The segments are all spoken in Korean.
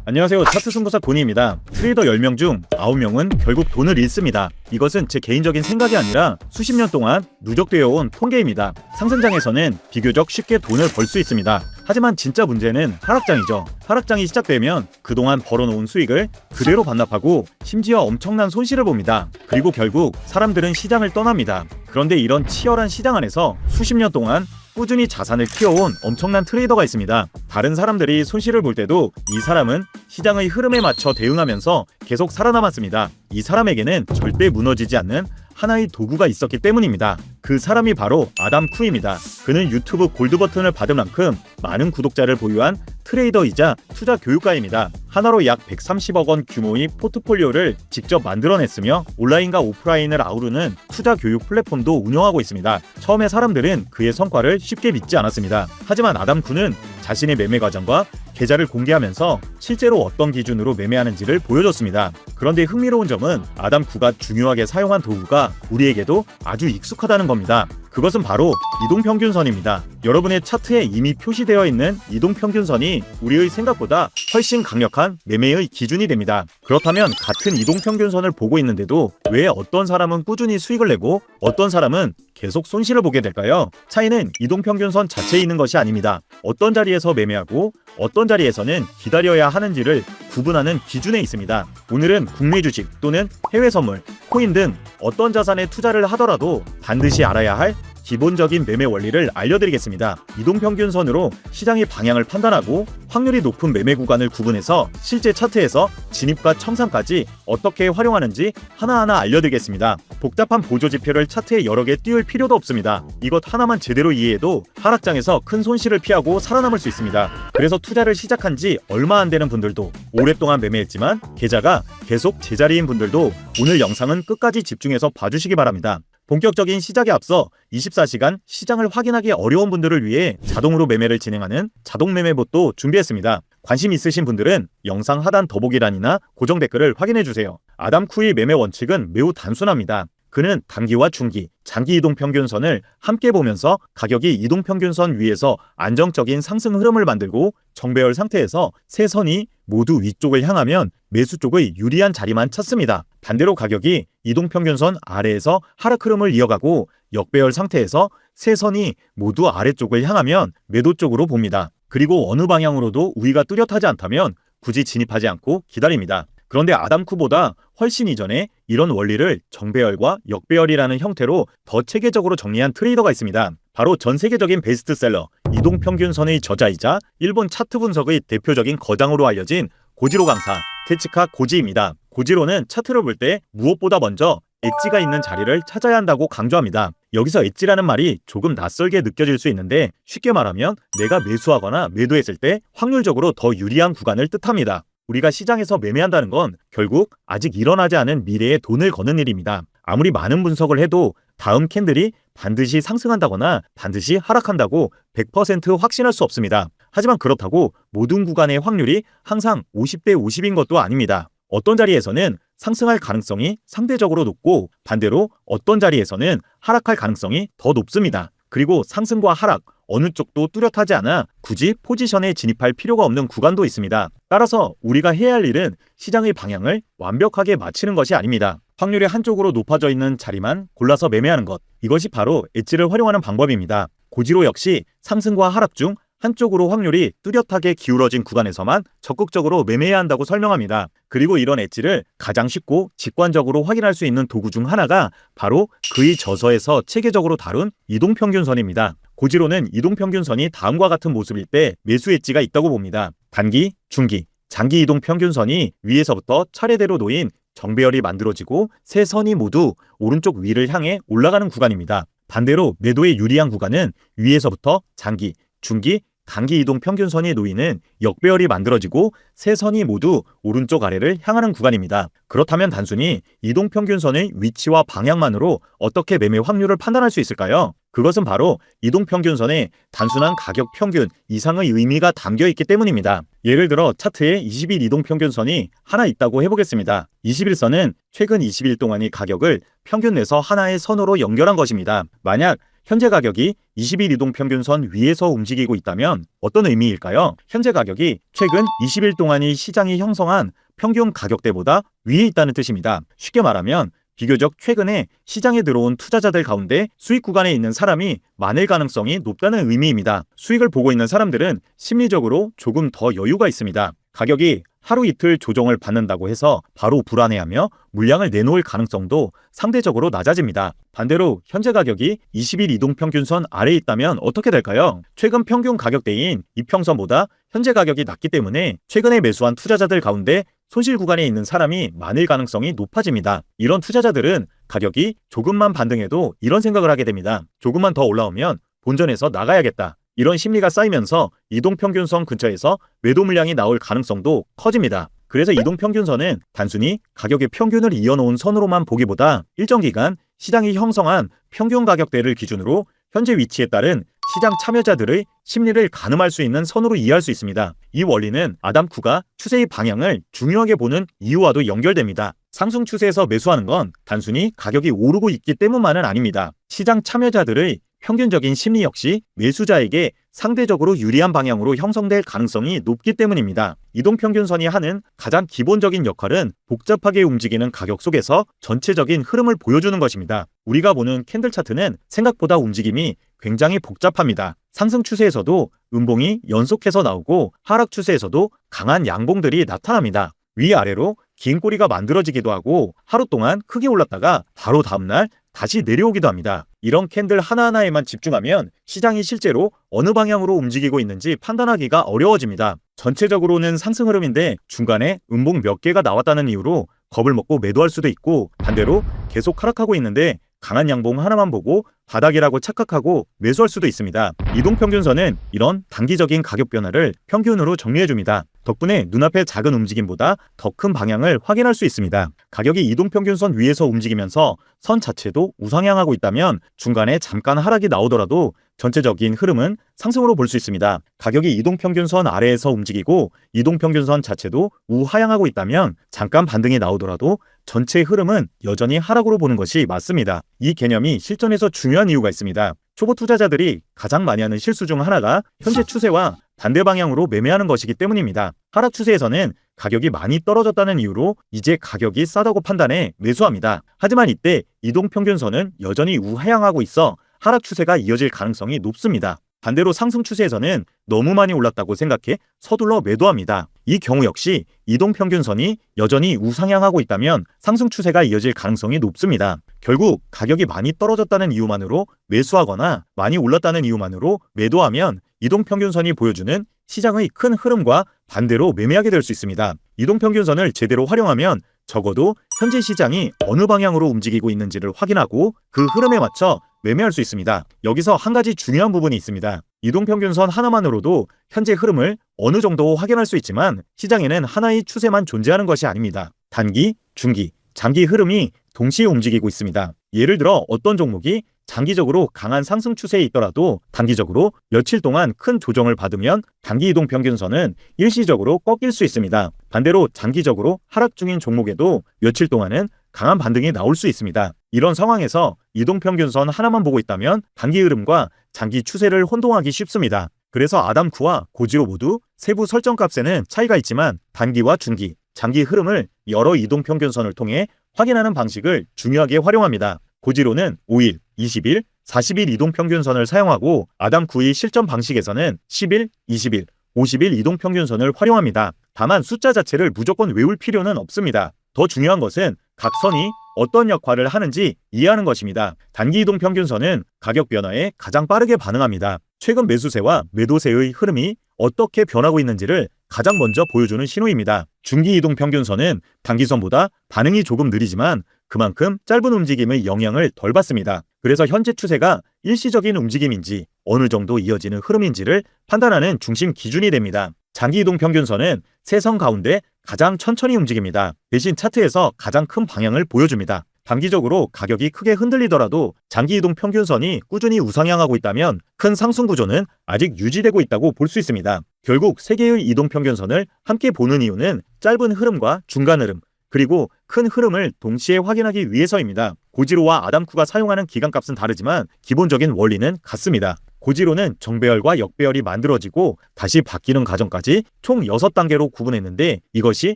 안녕하세요. 차트 승부사 고니입니다. 트레이더 10명 중 9명은 결국 돈을 잃습니다. 이것은 제 개인적인 생각이 아니라 수십 년 동안 누적되어 온 통계입니다. 상승장에서는 비교적 쉽게 돈을 벌 수 있습니다. 하지만 진짜 문제는 하락장이죠. 하락장이 시작되면 그동안 벌어놓은 수익을 그대로 반납하고 심지어 엄청난 손실을 봅니다. 그리고 결국 사람들은 시장을 떠납니다. 그런데 이런 치열한 시장 안에서 수십 년 동안 꾸준히 자산을 키워온 엄청난 트레이더가 있습니다. 다른 사람들이 손실을 볼 때도 이 사람은 시장의 흐름에 맞춰 대응하면서 계속 살아남았습니다. 이 사람에게는 절대 무너지지 않는 하나의 도구가 있었기 때문입니다. 그 사람이 바로 아담 쿠입니다. 그는 유튜브 골드 버튼을 받은 만큼 많은 구독자를 보유한 트레이더이자 투자 교육가입니다. 하나로 약 130억 원 규모의 포트폴리오를 직접 만들어냈으며 온라인과 오프라인을 아우르는 투자 교육 플랫폼도 운영하고 있습니다. 처음에 사람들은 그의 성과를 쉽게 믿지 않았습니다. 하지만 아담 쿠는 자신의 매매 과정과 계좌를 공개하면서 실제로 어떤 기준으로 매매하는지를 보여줬습니다. 그런데 흥미로운 점은 아담 쿠가 중요하게 사용한 도구가 우리에게도 아주 익숙하다는 겁니다. 그것은 바로 이동평균선입니다. 여러분의 차트에 이미 표시되어 있는 이동평균선이 우리의 생각보다 훨씬 강력한 매매의 기준이 됩니다. 그렇다면 같은 이동평균선을 보고 있는데도 왜 어떤 사람은 꾸준히 수익을 내고 어떤 사람은 계속 손실을 보게 될까요? 차이는 이동평균선 자체에 있는 것이 아닙니다. 어떤 자리에서 매매하고 어떤 자리에서는 기다려야 하는지를 구분하는 기준에 있습니다. 오늘은 국내 주식 또는 해외 선물, 코인 등 어떤 자산에 투자를 하더라도 반드시 알아야 할 기본적인 매매 원리를 알려드리겠습니다. 이동평균선으로 시장의 방향을 판단하고 확률이 높은 매매 구간을 구분해서 실제 차트에서 진입과 청산까지 어떻게 활용하는지 하나하나 알려드리겠습니다. 복잡한 보조지표를 차트에 여러 개 띄울 필요도 없습니다. 이것 하나만 제대로 이해해도 하락장에서 큰 손실을 피하고 살아남을 수 있습니다. 그래서 투자를 시작한 지 얼마 안 되는 분들도 오랫동안 매매했지만 계좌가 계속 제자리인 분들도 오늘 영상은 끝까지 집중해서 봐주시기 바랍니다. 본격적인 시작에 앞서 24시간 시장을 확인하기 어려운 분들을 위해 자동으로 매매를 진행하는 자동 매매봇도 준비했습니다. 관심 있으신 분들은 영상 하단 더보기란이나 고정 댓글을 확인해주세요. 아담 쿠의 매매 원칙은 매우 단순합니다. 그는 단기와 중기, 장기 이동평균선을 함께 보면서 가격이 이동평균선 위에서 안정적인 상승 흐름을 만들고 정배열 상태에서 세 선이 모두 위쪽을 향하면 매수 쪽의 유리한 자리만 찾습니다. 반대로 가격이 이동평균선 아래에서 하락 흐름을 이어가고 역배열 상태에서 세 선이 모두 아래쪽을 향하면 매도 쪽으로 봅니다. 그리고 어느 방향으로도 우위가 뚜렷하지 않다면 굳이 진입하지 않고 기다립니다. 그런데 아담 쿠보다 훨씬 이전에 이런 원리를 정배열과 역배열이라는 형태로 더 체계적으로 정리한 트레이더가 있습니다. 바로 전 세계적인 베스트셀러 이동평균선의 저자이자 일본 차트 분석의 대표적인 거장으로 알려진 고지로 강사 테츠카 고지입니다. 고지로는 차트를 볼 때 무엇보다 먼저 엣지가 있는 자리를 찾아야 한다고 강조합니다. 여기서 엣지라는 말이 조금 낯설게 느껴질 수 있는데 쉽게 말하면 내가 매수하거나 매도했을 때 확률적으로 더 유리한 구간을 뜻합니다. 우리가 시장에서 매매한다는 건 결국 아직 일어나지 않은 미래에 돈을 거는 일입니다. 아무리 많은 분석을 해도 다음 캔들이 반드시 상승한다거나 반드시 하락한다고 100% 확신할 수 없습니다. 하지만 그렇다고 모든 구간의 확률이 항상 50대 50인 것도 아닙니다. 어떤 자리에서는 상승할 가능성이 상대적으로 높고 반대로 어떤 자리에서는 하락할 가능성이 더 높습니다. 그리고 상승과 하락 어느 쪽도 뚜렷하지 않아 굳이 포지션에 진입할 필요가 없는 구간도 있습니다. 따라서 우리가 해야 할 일은 시장의 방향을 완벽하게 맞추는 것이 아닙니다. 확률이 한쪽으로 높아져 있는 자리만 골라서 매매하는 것. 이것이 바로 엣지를 활용하는 방법입니다. 고지로 역시 상승과 하락 중 한쪽으로 확률이 뚜렷하게 기울어진 구간에서만 적극적으로 매매해야 한다고 설명합니다. 그리고 이런 엣지를 가장 쉽고 직관적으로 확인할 수 있는 도구 중 하나가 바로 그의 저서에서 체계적으로 다룬 이동평균선입니다. 고지로는 이동평균선이 다음과 같은 모습일 때 매수 엣지가 있다고 봅니다. 단기, 중기, 장기 이동평균선이 위에서부터 차례대로 놓인 정배열이 만들어지고 세 선이 모두 오른쪽 위를 향해 올라가는 구간입니다. 반대로 매도에 유리한 구간은 위에서부터 장기, 중기, 단기 이동 평균선이 놓이는 역배열이 만들어지고 세 선이 모두 오른쪽 아래를 향하는 구간입니다. 그렇다면 단순히 이동 평균선의 위치와 방향만으로 어떻게 매매 확률을 판단할 수 있을까요? 그것은 바로 이동 평균선에 단순한 가격 평균 이상의 의미가 담겨 있기 때문입니다. 예를 들어 차트에 20일 이동 평균선이 하나 있다고 해보겠습니다. 21선은 최근 20일 동안의 가격을 평균 내서 하나의 선으로 연결한 것입니다. 만약 현재 가격이 20일 이동평균선 위에서 움직이고 있다면 어떤 의미일까요? 현재 가격이 최근 20일 동안의 시장이 형성한 평균 가격대보다 위에 있다는 뜻입니다. 쉽게 말하면 비교적 최근에 시장에 들어온 투자자들 가운데 수익 구간에 있는 사람이 많을 가능성이 높다는 의미입니다. 수익을 보고 있는 사람들은 심리적으로 조금 더 여유가 있습니다. 가격이 하루 이틀 조정을 받는다고 해서 바로 불안해하며 물량을 내놓을 가능성도 상대적으로 낮아집니다. 반대로 현재 가격이 20일 이동평균선 아래에 있다면 어떻게 될까요? 최근 평균 가격대인 이평선보다 현재 가격이 낮기 때문에 최근에 매수한 투자자들 가운데 손실 구간에 있는 사람이 많을 가능성이 높아집니다. 이런 투자자들은 가격이 조금만 반등해도 이런 생각을 하게 됩니다. 조금만 더 올라오면 본전에서 나가야겠다. 이런 심리가 쌓이면서 이동평균선 근처에서 매도 물량이 나올 가능성도 커집니다. 그래서 이동평균선은 단순히 가격의 평균을 이어놓은 선으로만 보기보다 일정 기간 시장이 형성한 평균 가격대를 기준으로 현재 위치에 따른 시장 참여자들의 심리를 가늠할 수 있는 선으로 이해할 수 있습니다. 이 원리는 아담 쿠가 추세의 방향을 중요하게 보는 이유와도 연결됩니다. 상승 추세에서 매수하는 건 단순히 가격이 오르고 있기 때문만은 아닙니다. 시장 참여자들의 평균적인 심리 역시 매수자에게 상대적으로 유리한 방향으로 형성될 가능성이 높기 때문입니다. 이동평균선이 하는 가장 기본적인 역할은 복잡하게 움직이는 가격 속에서 전체적인 흐름을 보여주는 것입니다. 우리가 보는 캔들 차트는 생각보다 움직임이 굉장히 복잡합니다. 상승 추세에서도 음봉이 연속해서 나오고 하락 추세에서도 강한 양봉들이 나타납니다. 위아래로 긴 꼬리가 만들어지기도 하고 하루 동안 크게 올랐다가 바로 다음날 다시 내려오기도 합니다. 이런 캔들 하나하나에만 집중하면 시장이 실제로 어느 방향으로 움직이고 있는지 판단하기가 어려워집니다. 전체적으로는 상승 흐름인데 중간에 음봉 몇 개가 나왔다는 이유로 겁을 먹고 매도할 수도 있고, 반대로 계속 하락하고 있는데 강한 양봉 하나만 보고 바닥이라고 착각하고 매수할 수도 있습니다. 이동평균선은 이런 단기적인 가격 변화를 평균으로 정리해줍니다. 덕분에 눈앞의 작은 움직임보다 더 큰 방향을 확인할 수 있습니다. 가격이 이동평균선 위에서 움직이면서 선 자체도 우상향하고 있다면 중간에 잠깐 하락이 나오더라도 전체적인 흐름은 상승으로 볼 수 있습니다. 가격이 이동평균선 아래에서 움직이고 이동평균선 자체도 우하향하고 있다면 잠깐 반등이 나오더라도 전체 흐름은 여전히 하락으로 보는 것이 맞습니다. 이 개념이 실전에서 중요한 이유가 있습니다. 초보 투자자들이 가장 많이 하는 실수 중 하나가 현재 추세와 반대 방향으로 매매하는 것이기 때문입니다. 하락 추세에서는 가격이 많이 떨어졌다는 이유로 이제 가격이 싸다고 판단해 매수합니다. 하지만 이때 이동평균선은 여전히 우하향하고 있어 하락 추세가 이어질 가능성이 높습니다. 반대로 상승 추세에서는 너무 많이 올랐다고 생각해 서둘러 매도합니다. 이 경우 역시 이동평균선이 여전히 우상향하고 있다면 상승 추세가 이어질 가능성이 높습니다. 결국 가격이 많이 떨어졌다는 이유만으로 매수하거나 많이 올랐다는 이유만으로 매도하면 이동평균선이 보여주는 시장의 큰 흐름과 반대로 매매하게 될 수 있습니다. 이동평균선을 제대로 활용하면 적어도 현재 시장이 어느 방향으로 움직이고 있는지를 확인하고 그 흐름에 맞춰 매매할 수 있습니다. 여기서 한 가지 중요한 부분이 있습니다. 이동평균선 하나만으로도 현재 흐름을 어느 정도 확인할 수 있지만 시장에는 하나의 추세만 존재하는 것이 아닙니다. 단기, 중기, 장기 흐름이 동시에 움직이고 있습니다. 예를 들어 어떤 종목이 장기적으로 강한 상승 추세에 있더라도 단기적으로 며칠 동안 큰 조정을 받으면 단기 이동평균선은 일시적으로 꺾일 수 있습니다. 반대로 장기적으로 하락 중인 종목에도 며칠 동안은 강한 반등이 나올 수 있습니다. 이런 상황에서 이동평균선 하나만 보고 있다면 단기 흐름과 장기 추세를 혼동하기 쉽습니다. 그래서 아담쿠와 고지로 모두 세부 설정값에는 차이가 있지만 단기와 중기, 장기 흐름을 여러 이동평균선을 통해 확인하는 방식을 중요하게 활용합니다. 고지로는 5일, 20일, 40일 이동평균선을 사용하고 아담쿠의 실전 방식에서는 10일, 20일, 50일 이동평균선을 활용합니다. 다만 숫자 자체를 무조건 외울 필요는 없습니다. 더 중요한 것은 각 선이 어떤 역할을 하는지 이해하는 것입니다. 단기 이동평균선은 가격 변화에 가장 빠르게 반응합니다. 최근 매수세와 매도세의 흐름이 어떻게 변하고 있는지를 가장 먼저 보여주는 신호입니다. 중기 이동평균선은 단기선보다 반응이 조금 느리지만 그만큼 짧은 움직임의 영향을 덜 받습니다. 그래서 현재 추세가 일시적인 움직임인지 어느 정도 이어지는 흐름인지를 판단하는 중심 기준이 됩니다. 장기 이동평균선은 세 선 가운데 가장 천천히 움직입니다. 대신 차트에서 가장 큰 방향을 보여줍니다. 단기적으로 가격이 크게 흔들리더라도 장기 이동 평균선이 꾸준히 우상향하고 있다면 큰 상승 구조는 아직 유지되고 있다고 볼 수 있습니다. 결국 세 개의 이동 평균선을 함께 보는 이유는 짧은 흐름과 중간 흐름, 그리고 큰 흐름을 동시에 확인하기 위해서입니다. 고지로와 아담쿠가 사용하는 기간값은 다르지만 기본적인 원리는 같습니다. 고지로는 정배열과 역배열이 만들어지고 다시 바뀌는 과정까지 총 6단계로 구분했는데 이것이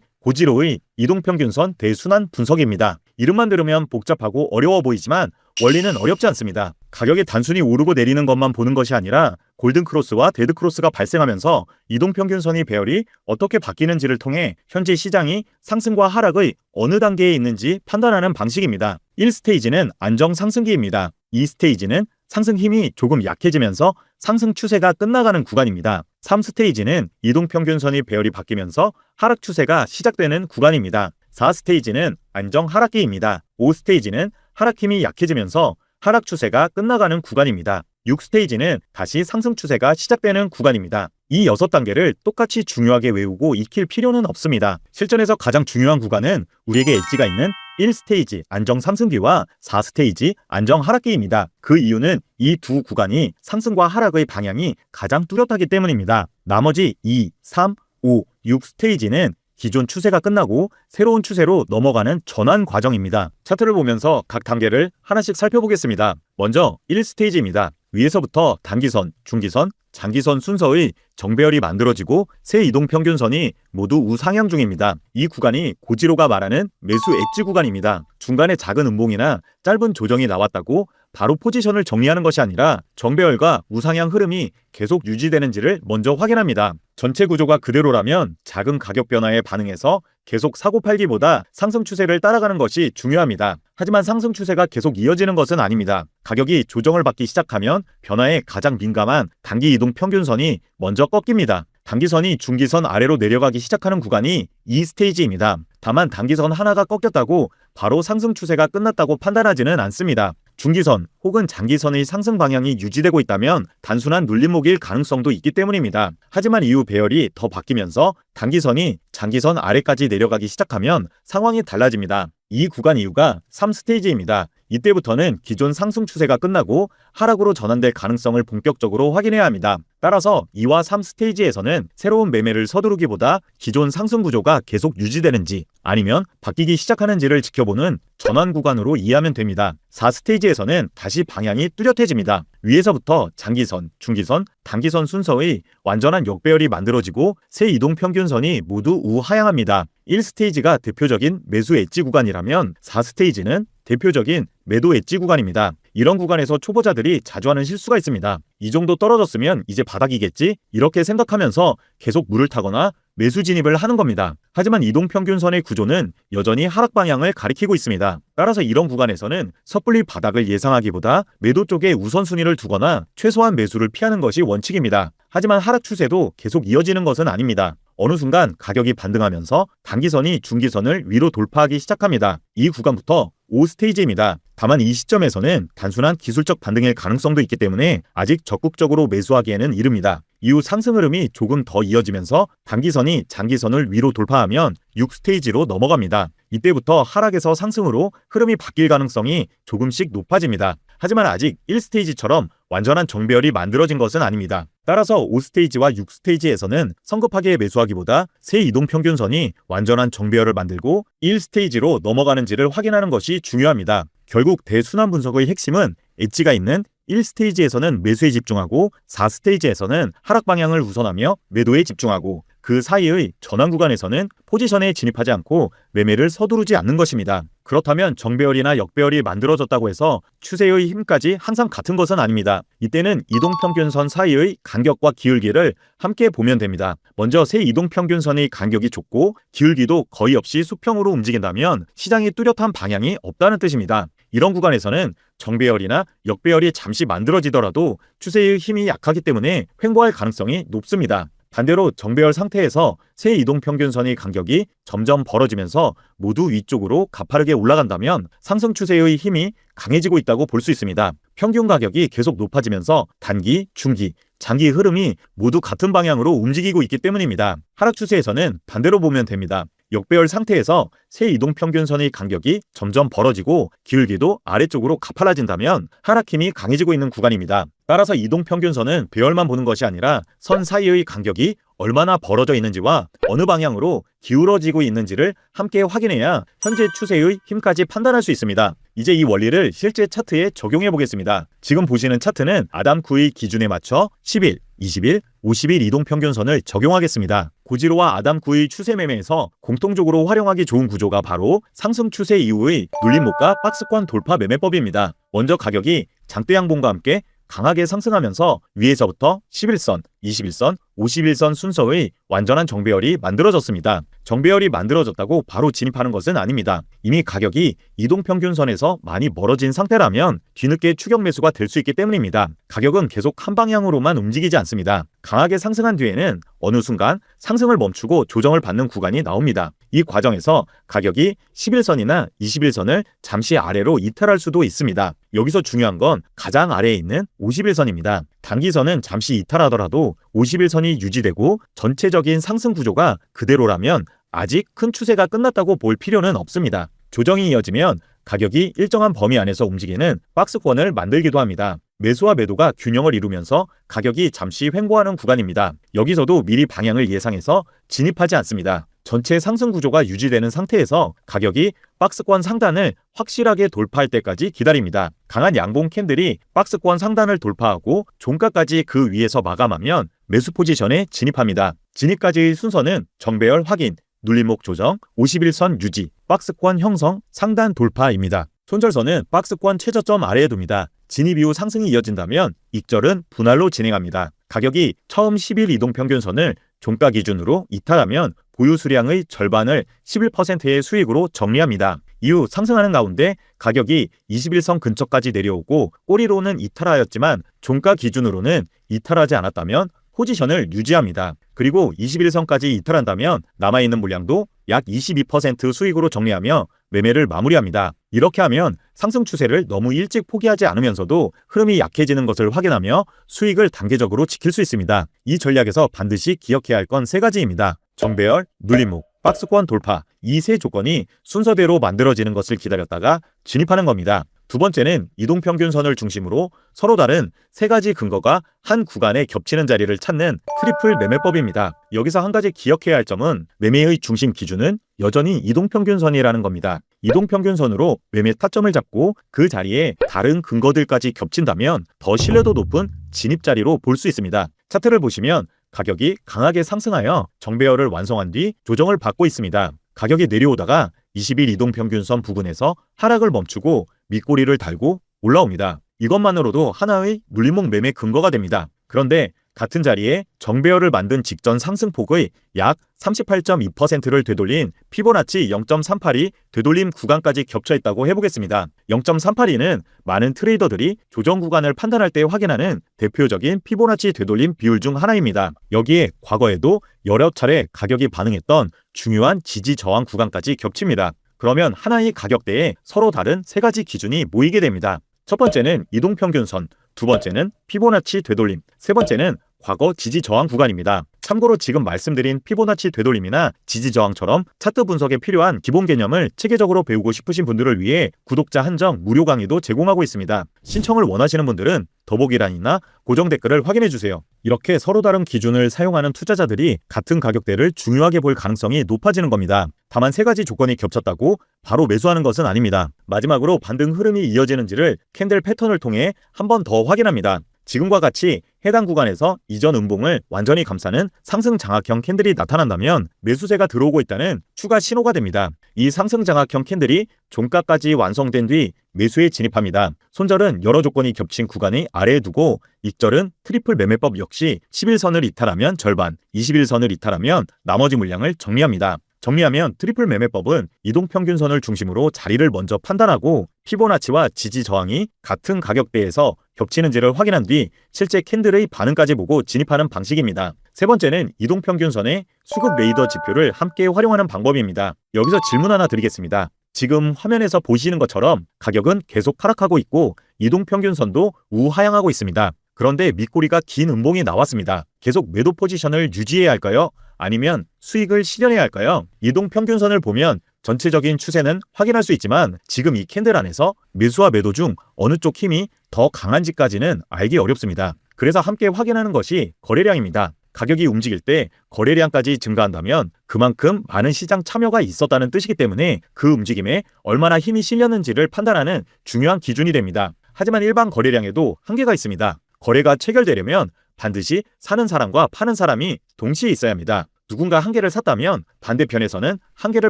고지로의 이동평균선 대순환 분석입니다. 이름만 들으면 복잡하고 어려워 보이지만 원리는 어렵지 않습니다. 가격이 단순히 오르고 내리는 것만 보는 것이 아니라 골든크로스와 데드크로스가 발생하면서 이동평균선의 배열이 어떻게 바뀌는지를 통해 현재 시장이 상승과 하락의 어느 단계에 있는지 판단하는 방식입니다. 1스테이지는 안정 상승기입니다. 2스테이지는 상승 힘이 조금 약해지면서 상승 추세가 끝나가는 구간입니다. 3스테이지는 이동평균선의 배열이 바뀌면서 하락 추세가 시작되는 구간입니다. 4스테이지는 안정 하락기입니다. 5스테이지는 하락 힘이 약해지면서 하락 추세가 끝나가는 구간입니다. 6스테이지는 다시 상승 추세가 시작되는 구간입니다. 이 6단계를 똑같이 중요하게 외우고 익힐 필요는 없습니다. 실전에서 가장 중요한 구간은 우리에게 엣지가 있는 1스테이지 안정 상승기와 4스테이지 안정 하락기입니다. 그 이유는 이 두 구간이 상승과 하락의 방향이 가장 뚜렷하기 때문입니다. 나머지 2, 3, 5, 6스테이지는 기존 추세가 끝나고 새로운 추세로 넘어가는 전환 과정입니다. 차트를 보면서 각 단계를 하나씩 살펴보겠습니다. 먼저 1스테이지입니다. 위에서부터 단기선, 중기선, 장기선 순서의 정배열이 만들어지고 세 이동평균선이 모두 우상향 중입니다. 이 구간이 고지로가 말하는 매수 엣지 구간입니다. 중간에 작은 음봉이나 짧은 조정이 나왔다고 바로 포지션을 정리하는 것이 아니라 정배열과 우상향 흐름이 계속 유지되는지를 먼저 확인합니다. 전체 구조가 그대로라면 작은 가격 변화에 반응해서 계속 사고 팔기보다 상승 추세를 따라가는 것이 중요합니다. 하지만 상승 추세가 계속 이어지는 것은 아닙니다. 가격이 조정을 받기 시작하면 변화에 가장 민감한 단기 이동 평균선이 먼저 꺾입니다. 단기선이 중기선 아래로 내려가기 시작하는 구간이 2스테이지입니다. 다만 단기선 하나가 꺾였다고 바로 상승 추세가 끝났다고 판단하지는 않습니다. 중기선 혹은 장기선의 상승 방향이 유지되고 있다면 단순한 눌림목일 가능성도 있기 때문입니다. 하지만 이후 배열이 더 바뀌면서 단기선이 장기선 아래까지 내려가기 시작하면 상황이 달라집니다. 이 구간 이후가 3스테이지입니다. 이때부터는 기존 상승 추세가 끝나고 하락으로 전환될 가능성을 본격적으로 확인해야 합니다. 따라서 2와 3스테이지에서는 새로운 매매를 서두르기보다 기존 상승 구조가 계속 유지되는지 아니면 바뀌기 시작하는지를 지켜보는 전환 구간으로 이해하면 됩니다. 4스테이지에서는 다시 방향이 뚜렷해집니다. 위에서부터 장기선, 중기선, 단기선 순서의 완전한 역배열이 만들어지고 세 이동평균선이 모두 우하향합니다. 1스테이지가 대표적인 매수 엣지 구간이라면 4스테이지는 대표적인 매도 엣지 구간입니다. 이런 구간에서 초보자들이 자주 하는 실수가 있습니다. 이 정도 떨어졌으면 이제 바닥이겠지? 이렇게 생각하면서 계속 물을 타거나 매수 진입을 하는 겁니다. 하지만 이동평균선의 구조는 여전히 하락 방향을 가리키고 있습니다. 따라서 이런 구간에서는 섣불리 바닥을 예상하기보다 매도 쪽에 우선순위를 두거나 최소한 매수를 피하는 것이 원칙입니다. 하지만 하락 추세도 계속 이어지는 것은 아닙니다. 어느 순간 가격이 반등하면서 단기선이 중기선을 위로 돌파하기 시작합니다. 이 구간부터 5스테이지입니다. 다만 이 시점에서는 단순한 기술적 반등일 가능성도 있기 때문에 아직 적극적으로 매수하기에는 이릅니다. 이후 상승 흐름이 조금 더 이어지면서 단기선이 장기선을 위로 돌파하면 6스테이지로 넘어갑니다. 이때부터 하락에서 상승으로 흐름이 바뀔 가능성이 조금씩 높아집니다. 하지만 아직 1스테이지처럼 완전한 정배열이 만들어진 것은 아닙니다. 따라서 5스테이지와 6스테이지에서는 성급하게 매수하기보다 세 이동평균선이 완전한 정배열을 만들고 1스테이지로 넘어가는지를 확인하는 것이 중요합니다. 결국 대순환 분석의 핵심은 엣지가 있는 1스테이지에서는 매수에 집중하고 4스테이지에서는 하락 방향을 우선하며 매도에 집중하고 그 사이의 전환 구간에서는 포지션에 진입하지 않고 매매를 서두르지 않는 것입니다. 그렇다면 정배열이나 역배열이 만들어졌다고 해서 추세의 힘까지 항상 같은 것은 아닙니다. 이때는 이동평균선 사이의 간격과 기울기를 함께 보면 됩니다. 먼저 세 이동평균선의 간격이 좁고 기울기도 거의 없이 수평으로 움직인다면 시장이 뚜렷한 방향이 없다는 뜻입니다. 이런 구간에서는 정배열이나 역배열이 잠시 만들어지더라도 추세의 힘이 약하기 때문에 횡보할 가능성이 높습니다. 반대로 정배열 상태에서 세 이동평균선의 간격이 점점 벌어지면서 모두 위쪽으로 가파르게 올라간다면 상승 추세의 힘이 강해지고 있다고 볼 수 있습니다. 평균 가격이 계속 높아지면서 단기, 중기, 장기 흐름이 모두 같은 방향으로 움직이고 있기 때문입니다. 하락 추세에서는 반대로 보면 됩니다. 역배열 상태에서 세 이동평균선의 간격이 점점 벌어지고 기울기도 아래쪽으로 가팔라진다면 하락 힘이 강해지고 있는 구간입니다. 따라서 이동평균선은 배열만 보는 것이 아니라 선 사이의 간격이 얼마나 벌어져 있는지와 어느 방향으로 기울어지고 있는지를 함께 확인해야 현재 추세의 힘까지 판단할 수 있습니다. 이제 이 원리를 실제 차트에 적용해 보겠습니다. 지금 보시는 차트는 아담9의 기준에 맞춰 10일, 20일, 50일 이동평균선을 적용하겠습니다. 고지로와 아담9의 추세 매매에서 공통적으로 활용하기 좋은 구조가 바로 상승 추세 이후의 눌림목과 박스권 돌파 매매법입니다. 먼저 가격이 장대 양봉과 함께 강하게 상승하면서 위에서부터 11선, 21선, 51선 순서의 완전한 정배열이 만들어졌습니다. 정배열이 만들어졌다고 바로 진입하는 것은 아닙니다. 이미 가격이 이동평균선에서 많이 멀어진 상태라면 뒤늦게 추격 매수가 될 수 있기 때문입니다. 가격은 계속 한 방향으로만 움직이지 않습니다. 강하게 상승한 뒤에는 어느 순간 상승을 멈추고 조정을 받는 구간이 나옵니다. 이 과정에서 가격이 11선이나 21선을 잠시 아래로 이탈할 수도 있습니다. 여기서 중요한 건 가장 아래에 있는 51선입니다. 단기선은 잠시 이탈하더라도 51선이 유지되고 전체적인 상승 구조가 그대로라면 아직 큰 추세가 끝났다고 볼 필요는 없습니다. 조정이 이어지면 가격이 일정한 범위 안에서 움직이는 박스권을 만들기도 합니다. 매수와 매도가 균형을 이루면서 가격이 잠시 횡보하는 구간입니다. 여기서도 미리 방향을 예상해서 진입하지 않습니다. 전체 상승 구조가 유지되는 상태에서 가격이 박스권 상단을 확실하게 돌파할 때까지 기다립니다. 강한 양봉 캔들이 박스권 상단을 돌파하고 종가까지 그 위에서 마감하면 매수 포지션에 진입합니다. 진입까지의 순서는 정배열 확인, 눌림목 조정, 51선 유지, 박스권 형성, 상단 돌파입니다. 손절선은 박스권 최저점 아래에 둡니다. 진입 이후 상승이 이어진다면 익절은 분할로 진행합니다. 가격이 처음 10일 이동평균선을 종가 기준으로 이탈하면 보유 수량의 절반을 11%의 수익으로 정리합니다. 이후 상승하는 가운데 가격이 21선 근처까지 내려오고 꼬리로는 이탈하였지만 종가 기준으로는 이탈하지 않았다면 포지션을 유지합니다. 그리고 21선까지 이탈한다면 남아있는 물량도 약 22% 수익으로 정리하며 매매를 마무리합니다. 이렇게 하면 상승 추세를 너무 일찍 포기하지 않으면서도 흐름이 약해지는 것을 확인하며 수익을 단계적으로 지킬 수 있습니다. 이 전략에서 반드시 기억해야 할 건 3가지입니다. 정배열, 눌림목, 박스권 돌파, 이 세 조건이 순서대로 만들어지는 것을 기다렸다가 진입하는 겁니다. 두 번째는 이동평균선을 중심으로 서로 다른 3가지 근거가 한 구간에 겹치는 자리를 찾는 트리플 매매법입니다. 여기서 한 가지 기억해야 할 점은 매매의 중심 기준은 여전히 이동평균선이라는 겁니다. 이동평균선으로 매매 타점을 잡고 그 자리에 다른 근거들까지 겹친다면 더 신뢰도 높은 진입 자리로 볼 수 있습니다. 차트를 보시면 가격이 강하게 상승하여 정배열을 완성한 뒤 조정을 받고 있습니다. 가격이 내려오다가 20일 이동평균선 부근에서 하락을 멈추고 밑꼬리를 달고 올라옵니다. 이것만으로도 하나의 눌림목 매매 근거가 됩니다. 그런데 같은 자리에 정배열을 만든 직전 상승폭의 약 38.2%를 되돌린 피보나치 0.382 되돌림 구간까지 겹쳐있다고 해보겠습니다. 0.382는 많은 트레이더들이 조정 구간을 판단할 때 확인하는 대표적인 피보나치 되돌림 비율 중 하나입니다. 여기에 과거에도 여러 차례 가격이 반응했던 중요한 지지 저항 구간까지 겹칩니다. 그러면 하나의 가격대에 서로 다른 3가지 기준이 모이게 됩니다. 첫 번째는 이동평균선, 두 번째는 피보나치 되돌림, 세 번째는 과거 지지 저항 구간입니다. 참고로 지금 말씀드린 피보나치 되돌림이나 지지 저항처럼 차트 분석에 필요한 기본 개념을 체계적으로 배우고 싶으신 분들을 위해 구독자 한정 무료 강의도 제공하고 있습니다. 신청을 원하시는 분들은 더보기란이나 고정 댓글을 확인해주세요. 이렇게 서로 다른 기준을 사용하는 투자자들이 같은 가격대를 중요하게 볼 가능성이 높아지는 겁니다. 다만 3가지 조건이 겹쳤다고 바로 매수하는 것은 아닙니다. 마지막으로 반등 흐름이 이어지는지를 캔들 패턴을 통해 한 번 더 확인합니다. 지금과 같이 해당 구간에서 이전 음봉을 완전히 감싸는 상승 장악형 캔들이 나타난다면 매수세가 들어오고 있다는 추가 신호가 됩니다. 이 상승 장악형 캔들이 종가까지 완성된 뒤 매수에 진입합니다. 손절은 여러 조건이 겹친 구간의 아래에 두고 익절은 트리플 매매법 역시 11선을 이탈하면 절반, 21선을 이탈하면 나머지 물량을 정리합니다. 정리하면 트리플 매매법은 이동평균선을 중심으로 자리를 먼저 판단하고 피보나치와 지지 저항이 같은 가격대에서 겹치는지를 확인한 뒤 실제 캔들의 반응까지 보고 진입하는 방식입니다. 세 번째는 이동평균선의 수급 레이더 지표를 함께 활용하는 방법입니다. 여기서 질문 하나 드리겠습니다. 지금 화면에서 보시는 것처럼 가격은 계속 하락하고 있고 이동평균선도 우하향하고 있습니다. 그런데 밑꼬리가 긴 음봉이 나왔습니다. 계속 매도 포지션을 유지해야 할까요? 아니면 수익을 실현해야 할까요? 이동평균선을 보면 전체적인 추세는 확인할 수 있지만 지금 이 캔들 안에서 매수와 매도 중 어느 쪽 힘이 더 강한지까지는 알기 어렵습니다. 그래서 함께 확인하는 것이 거래량입니다. 가격이 움직일 때 거래량까지 증가한다면 그만큼 많은 시장 참여가 있었다는 뜻이기 때문에 그 움직임에 얼마나 힘이 실렸는지를 판단하는 중요한 기준이 됩니다. 하지만 일반 거래량에도 한계가 있습니다. 거래가 체결되려면 반드시 사는 사람과 파는 사람이 동시에 있어야 합니다. 누군가 한 개를 샀다면 반대편에서는 한 개를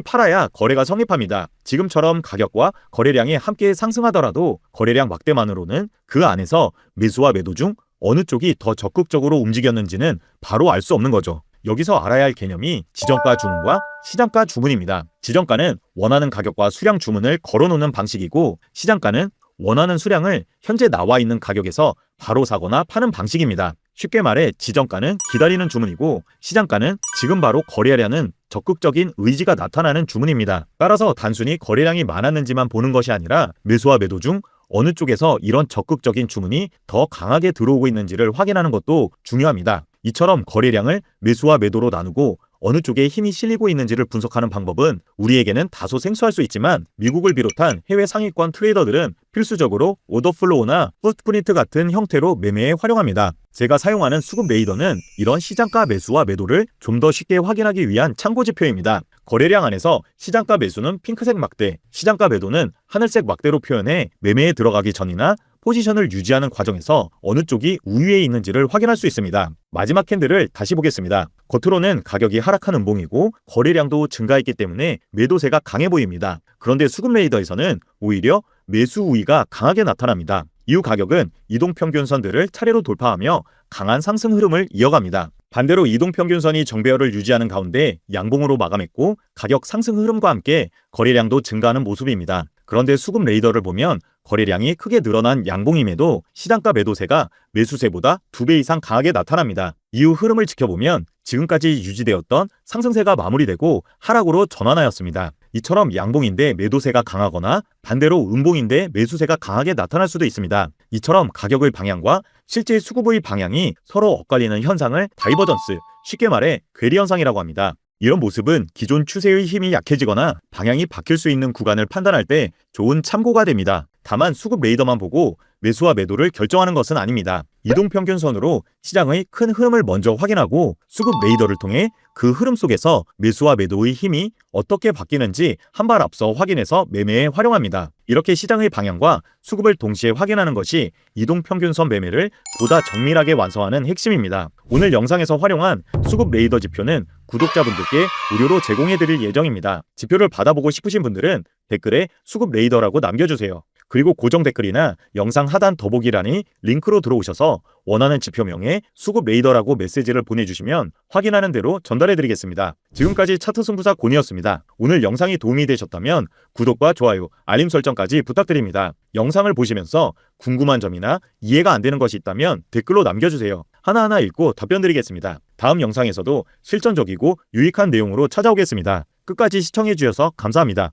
팔아야 거래가 성립합니다. 지금처럼 가격과 거래량이 함께 상승하더라도 거래량 막대만으로는 그 안에서 매수와 매도 중 어느 쪽이 더 적극적으로 움직였는지는 바로 알 수 없는 거죠. 여기서 알아야 할 개념이 지정가 주문과 시장가 주문입니다. 지정가는 원하는 가격과 수량 주문을 걸어놓는 방식이고, 시장가는 원하는 수량을 현재 나와 있는 가격에서 바로 사거나 파는 방식입니다. 쉽게 말해 지정가는 기다리는 주문이고, 시장가는 지금 바로 거래하려는 적극적인 의지가 나타나는 주문입니다. 따라서 단순히 거래량이 많았는지만 보는 것이 아니라 매수와 매도 중 어느 쪽에서 이런 적극적인 주문이 더 강하게 들어오고 있는지를 확인하는 것도 중요합니다. 이처럼 거래량을 매수와 매도로 나누고 어느 쪽에 힘이 실리고 있는지를 분석하는 방법은 우리에게는 다소 생소할 수 있지만, 미국을 비롯한 해외 상위권 트레이더들은 필수적으로 오더플로우나 풋프린트 같은 형태로 매매에 활용합니다. 제가 사용하는 수급 레이더는 이런 시장가 매수와 매도를 좀 더 쉽게 확인하기 위한 참고 지표입니다. 거래량 안에서 시장가 매수는 핑크색 막대, 시장가 매도는 하늘색 막대로 표현해 매매에 들어가기 전이나 포지션을 유지하는 과정에서 어느 쪽이 우위에 있는지를 확인할 수 있습니다. 마지막 캔들을 다시 보겠습니다. 겉으로는 가격이 하락한 음봉이고 거래량도 증가했기 때문에 매도세가 강해 보입니다. 그런데 수급 레이더에서는 오히려 매수 우위가 강하게 나타납니다. 이후 가격은 이동평균선들을 차례로 돌파하며 강한 상승 흐름을 이어갑니다. 반대로 이동평균선이 정배열을 유지하는 가운데 양봉으로 마감했고, 가격 상승 흐름과 함께 거래량도 증가하는 모습입니다. 그런데 수급 레이더를 보면 거래량이 크게 늘어난 양봉임에도 시장가 매도세가 매수세보다 2배 이상 강하게 나타납니다. 이후 흐름을 지켜보면 지금까지 유지되었던 상승세가 마무리되고 하락으로 전환하였습니다. 이처럼 양봉인데 매도세가 강하거나 반대로 음봉인데 매수세가 강하게 나타날 수도 있습니다. 이처럼 가격의 방향과 실제 수급의 방향이 서로 엇갈리는 현상을 다이버전스, 쉽게 말해 괴리 현상이라고 합니다. 이런 모습은 기존 추세의 힘이 약해지거나 방향이 바뀔 수 있는 구간을 판단할 때 좋은 참고가 됩니다. 다만 수급 레이더만 보고 매수와 매도를 결정하는 것은 아닙니다. 이동평균선으로 시장의 큰 흐름을 먼저 확인하고 수급 레이더를 통해 그 흐름 속에서 매수와 매도의 힘이 어떻게 바뀌는지 한 발 앞서 확인해서 매매에 활용합니다. 이렇게 시장의 방향과 수급을 동시에 확인하는 것이 이동평균선 매매를 보다 정밀하게 완성하는 핵심입니다. 오늘 영상에서 활용한 수급 레이더 지표는 구독자분들께 무료로 제공해드릴 예정입니다. 지표를 받아보고 싶으신 분들은 댓글에 수급 레이더라고 남겨주세요. 그리고 고정 댓글이나 영상 하단 더보기란이 링크로 들어오셔서 원하는 지표명에 수급 레이더라고 메시지를 보내주시면 확인하는 대로 전달해드리겠습니다. 지금까지 차트 승부사 곤이었습니다. 오늘 영상이 도움이 되셨다면 구독과 좋아요, 알림 설정까지 부탁드립니다. 영상을 보시면서 궁금한 점이나 이해가 안 되는 것이 있다면 댓글로 남겨주세요. 하나하나 읽고 답변 드리겠습니다. 다음 영상에서도 실전적이고 유익한 내용으로 찾아오겠습니다. 끝까지 시청해주셔서 감사합니다.